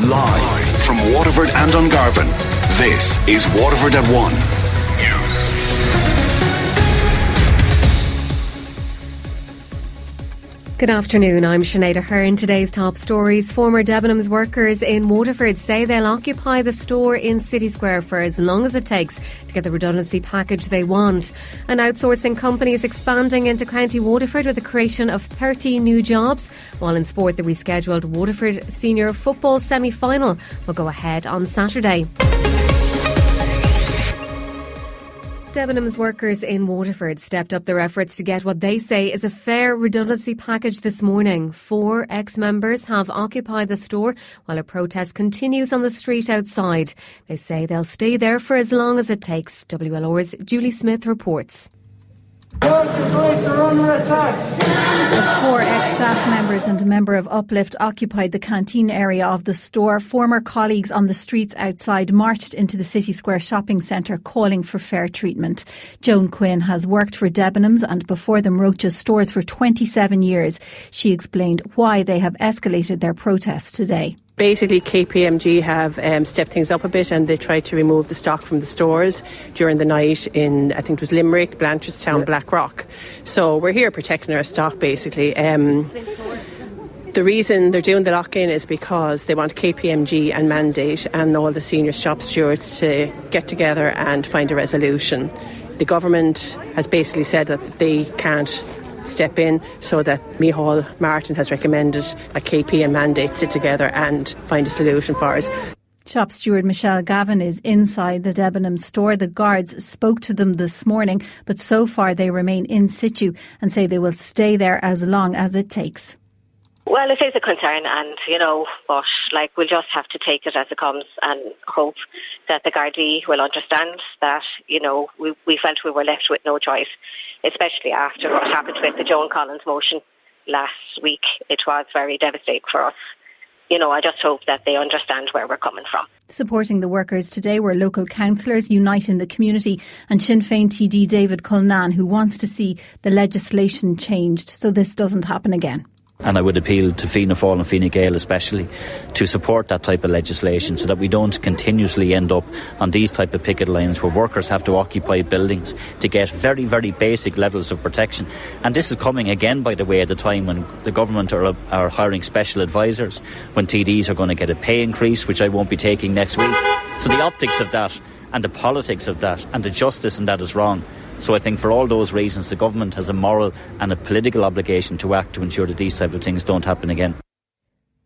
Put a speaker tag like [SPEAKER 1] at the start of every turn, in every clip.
[SPEAKER 1] Live from Waterford and Dungarvan, this is Waterford at 1 News.
[SPEAKER 2] Good afternoon, I'm Sinead. Aherne. Today's top stories. Former Debenhams workers in Waterford say they'll occupy the store in City Square for as long as it takes to get the redundancy package they want. An outsourcing company is expanding into County Waterford with the creation of 30 new jobs. While in sport, the rescheduled Waterford Senior Football semi-final will go ahead on Saturday. Debenhams workers in Waterford stepped up their efforts to get what they say is a fair redundancy package this morning. 4 ex-members have occupied the store while a protest continues on the street outside. They say they'll stay there for as long as it takes. WLR's Julie Smith reports.
[SPEAKER 3] Workers' rights are under attack.
[SPEAKER 4] As 4 ex-staff members and a member of Uplift occupied the canteen area of the store, former colleagues on the streets outside marched into the City Square shopping centre calling for fair treatment. Joan Quinn has worked for Debenhams and before them Roach's stores for 27 years. She explained why they have escalated their protest today.
[SPEAKER 5] Basically, KPMG have stepped things up a bit and they tried to remove the stock from the stores during the night in, I think it was Limerick, Blanchardstown, Blackrock. So we're here protecting our stock, basically. The reason they're doing the lock-in is because they want KPMG and Mandate and all the senior shop stewards to get together and find a resolution. The government has basically said that they can't step in, so that Micheál Martin has recommended that KP and Mandate sit together and find a solution for us.
[SPEAKER 4] Shop steward Michelle Gavin is inside the Debenhams store. The guards spoke to them this morning, but so far they remain in situ and say they will stay there as long as it takes.
[SPEAKER 6] Well, it is a concern and, but we'll just have to take it as it comes and hope that the Gardaí will understand that, we felt we were left with no choice, especially after what happened with the Joan Collins motion last week. It was very devastating for us. I just hope that they understand where we're coming from.
[SPEAKER 4] Supporting the workers today were local councillors, Unite in the Community and Sinn Féin TD David Culnan, who wants to see the legislation changed so this doesn't happen again.
[SPEAKER 7] And I would appeal to Fianna Fáil and Fine Gael especially to support that type of legislation so that we don't continuously end up on these type of picket lines where workers have to occupy buildings to get very, very basic levels of protection. And this is coming again, by the way, at a time when the government are hiring special advisors, when TDs are going to get a pay increase, which I won't be taking next week. So the optics of that and the politics of that and the justice in that is wrong. So I think for all those reasons, the government has a moral and a political obligation to act to ensure that these type of things don't happen again.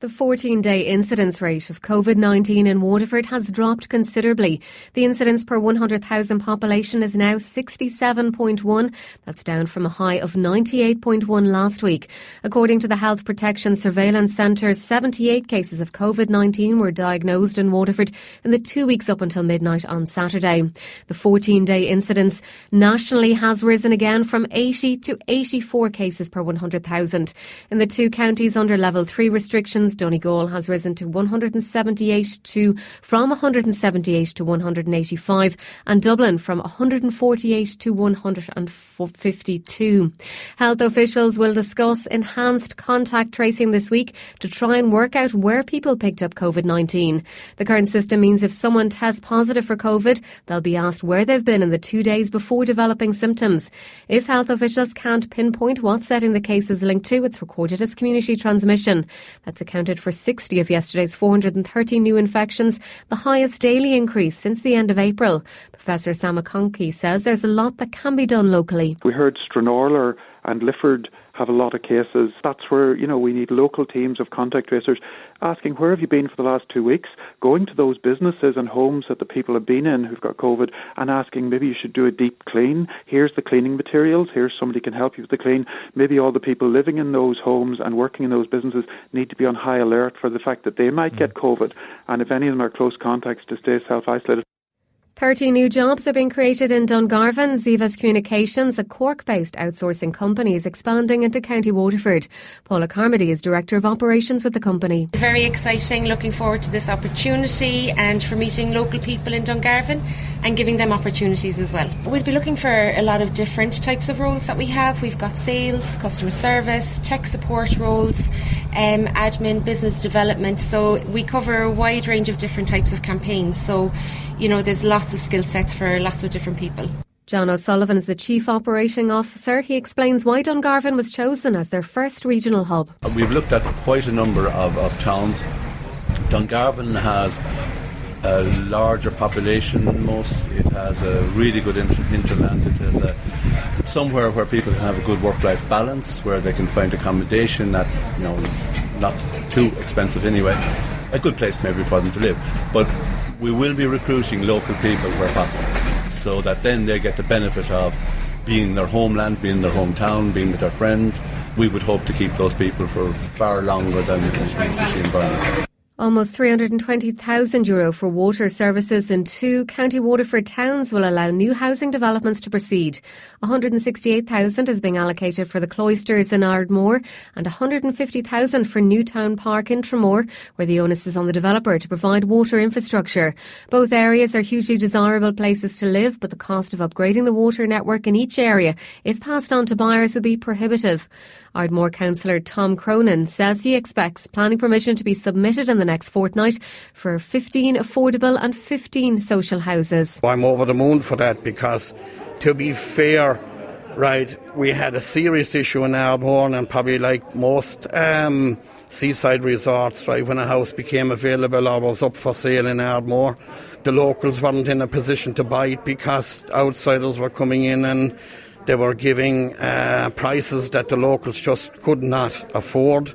[SPEAKER 2] The 14-day incidence rate of COVID-19 in Waterford has dropped considerably. The incidence per 100,000 population is now 67.1. That's down from a high of 98.1 last week. According to the Health Protection Surveillance Centre, 78 cases of COVID-19 were diagnosed in Waterford in the 2 weeks up until midnight on Saturday. The 14-day incidence nationally has risen again from 80 to 84 cases per 100,000. In the 2 counties under level 3 restrictions, Donegal has risen to 178 from 178 to 185 and Dublin from 148 to 152. Health officials will discuss enhanced contact tracing this week to try and work out where people picked up COVID-19. The current system means if someone tests positive for COVID, they'll be asked where they've been in the 2 days before developing symptoms. If health officials can't pinpoint what setting the case is linked to, it's recorded as community transmission. That's accounted for 60 of yesterday's 430 new infections, the highest daily increase since the end of April. Professor Sam McConkey says there's a lot that can be done locally.
[SPEAKER 8] We heard Stranorlar and Lifford have a lot of cases. That's where, we need local teams of contact tracers asking, where have you been for the last 2 weeks? Going to those businesses and homes that the people have been in who've got COVID and asking, maybe you should do a deep clean. Here's the cleaning materials. Here's somebody can help you with the clean. Maybe all the people living in those homes and working in those businesses need to be on high alert for the fact that they might get COVID. And if any of them are close contacts, to stay self-isolated.
[SPEAKER 2] 30 new jobs are being created in Dungarvan. Zivas Communications, a Cork-based outsourcing company, is expanding into County Waterford. Paula Carmody is Director of Operations with the company.
[SPEAKER 9] Very exciting, looking forward to this opportunity and for meeting local people in Dungarvan and giving them opportunities as well. We'll be looking for a lot of different types of roles that we have. We've got sales, customer service, tech support roles, admin, business development. So we cover a wide range of different types of campaigns. So, there's lots of skill sets for lots of different people.
[SPEAKER 2] John O'Sullivan is the Chief Operating Officer. He explains why Dungarvan was chosen as their first regional hub.
[SPEAKER 10] We've looked at quite a number of towns. Dungarvan has a larger population than most. It has a really good hinterland. It has somewhere where people can have a good work-life balance, where they can find accommodation that, not too expensive anyway. A good place maybe for them to live. But we will be recruiting local people where possible, so that then they get the benefit of being in their homeland, being in their hometown, being with their friends. We would hope to keep those people for far longer than in the city environment.
[SPEAKER 2] Almost €320,000 for water services in 2 County Waterford towns will allow new housing developments to proceed. $168,000 is being allocated for the Cloisters in Ardmore and $150,000 for Newtown Park in Tramore, where the onus is on the developer to provide water infrastructure. Both areas are hugely desirable places to live, but the cost of upgrading the water network in each area, if passed on to buyers, would be prohibitive. Ardmore Councillor Tom Cronin says he expects planning permission to be submitted in the next fortnight for 15 affordable and 15 social houses.
[SPEAKER 11] I'm over the moon for that because, to be fair, we had a serious issue in Ardmore, and probably like most seaside resorts, when a house became available or was up for sale in Ardmore, the locals weren't in a position to buy it because outsiders were coming in and they were giving prices that the locals just could not afford.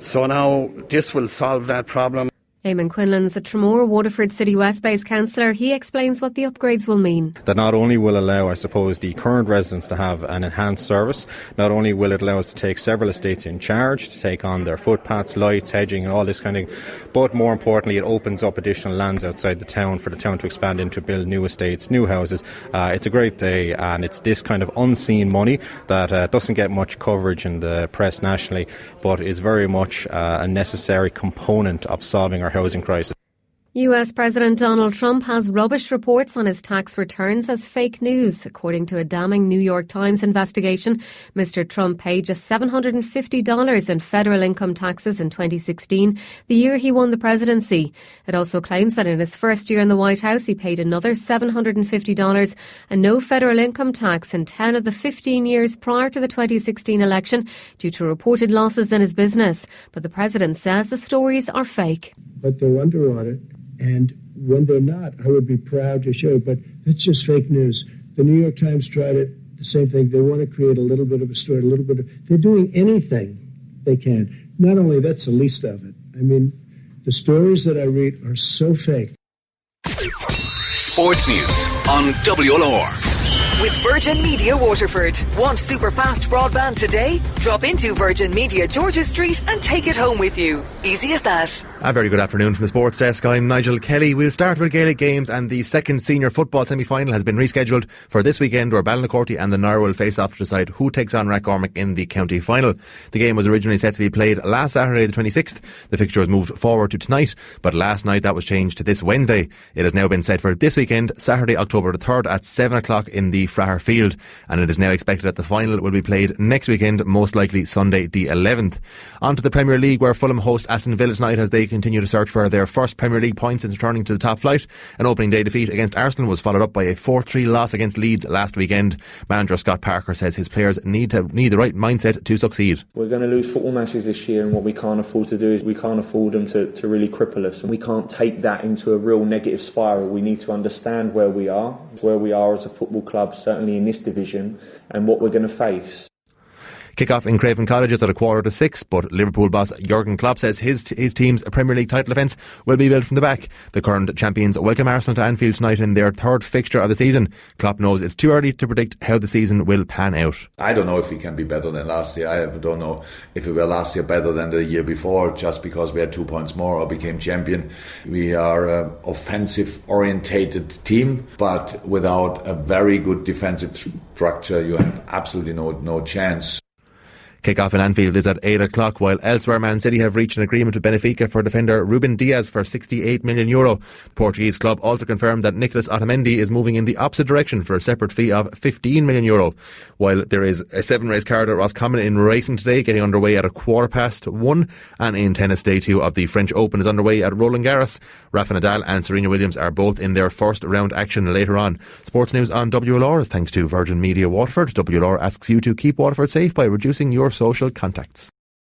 [SPEAKER 11] So now this will solve that problem.
[SPEAKER 2] Eamon Quinlan's a Tramore Waterford City West-based councillor. He explains what the upgrades will mean.
[SPEAKER 12] That not only will allow, I suppose, the current residents to have an enhanced service, not only will it allow us to take several estates in charge, to take on their footpaths, lights, hedging and all this kind of thing, but more importantly it opens up additional lands outside the town for the town to expand into, build new estates, new houses. It's a great day, and it's this kind of unseen money that doesn't get much coverage in the press nationally, but is very much a necessary component of solving our housing crisis.
[SPEAKER 2] US President Donald Trump has rubbished reports on his tax returns as fake news. According to a damning New York Times investigation, Mr. Trump paid just $750 in federal income taxes in 2016, the year he won the presidency. It also claims that in his first year in the White House, he paid another $750 and no federal income tax in 10 of the 15 years prior to the 2016 election due to reported losses in his business. But the president says the stories are fake.
[SPEAKER 13] But they're under audit. And when they're not, I would be proud to show it, but it's just fake news. The New York Times tried it, the same thing. They want to create a little bit of a story, they're doing anything they can. Not only that's the least of it. I mean, the stories that I read are so fake.
[SPEAKER 1] Sports News on WLR.
[SPEAKER 14] With Virgin Media Waterford. Want super fast broadband today? Drop into Virgin Media George's Street and take it home with you. Easy as that.
[SPEAKER 15] A very good afternoon from the sports desk. I'm Nigel Kelly. We'll start with Gaelic games, and the second senior football semi-final has been rescheduled for this weekend, where Ballinacurty and the Nara will face off to decide who takes on Rathcormac in the county final. The game was originally set to be played last Saturday the 26th. The fixture was moved forward to tonight, but last night that was changed to this Wednesday. It has now been set for this weekend, Saturday, October the 3rd at 7 o'clock in the Fraher Field, and it is now expected that the final will be played next weekend, most likely Sunday the 11th. On to the Premier League, where Fulham host Aston Villa tonight as they continue to search for their first Premier League point since returning to the top flight. An opening day defeat against Arsenal was followed up by a 4-3 loss against Leeds last weekend. Manager Scott Parker says his players need the right mindset to succeed.
[SPEAKER 16] We're going to lose football matches this year, and what we can't afford to do is we can't afford them to really cripple us, and we can't take that into a real negative spiral. We need to understand where we are as a football club, certainly in this division, and what we're going to face.
[SPEAKER 15] Kick-off in Craven Cottage is at 5:45, but Liverpool boss Jurgen Klopp says his team's Premier League title defence will be built from the back. The current champions welcome Arsenal to Anfield tonight in their third fixture of the season. Klopp knows it's too early to predict how the season will pan out.
[SPEAKER 17] I don't know if we can be better than last year. I don't know if we were last year better than the year before, just because we had 2 points more or became champion. We are an offensive-orientated team, but without a very good defensive structure, you have absolutely no chance.
[SPEAKER 15] Kick-off in Anfield is at 8 o'clock, while elsewhere Man City have reached an agreement with Benfica for defender Ruben Diaz for €68 million. The Portuguese club also confirmed that Nicolas Otamendi is moving in the opposite direction for a separate fee of €15 million. While there is a 7-race card at Roscommon in racing today, getting underway at 1:15, and in tennis, day 2 of the French Open is underway at Roland Garros. Rafa Nadal and Serena Williams are both in their first round action later on. Sports news on WLR is thanks to Virgin Media Waterford. WLR asks you to keep Waterford safe by reducing your social contacts.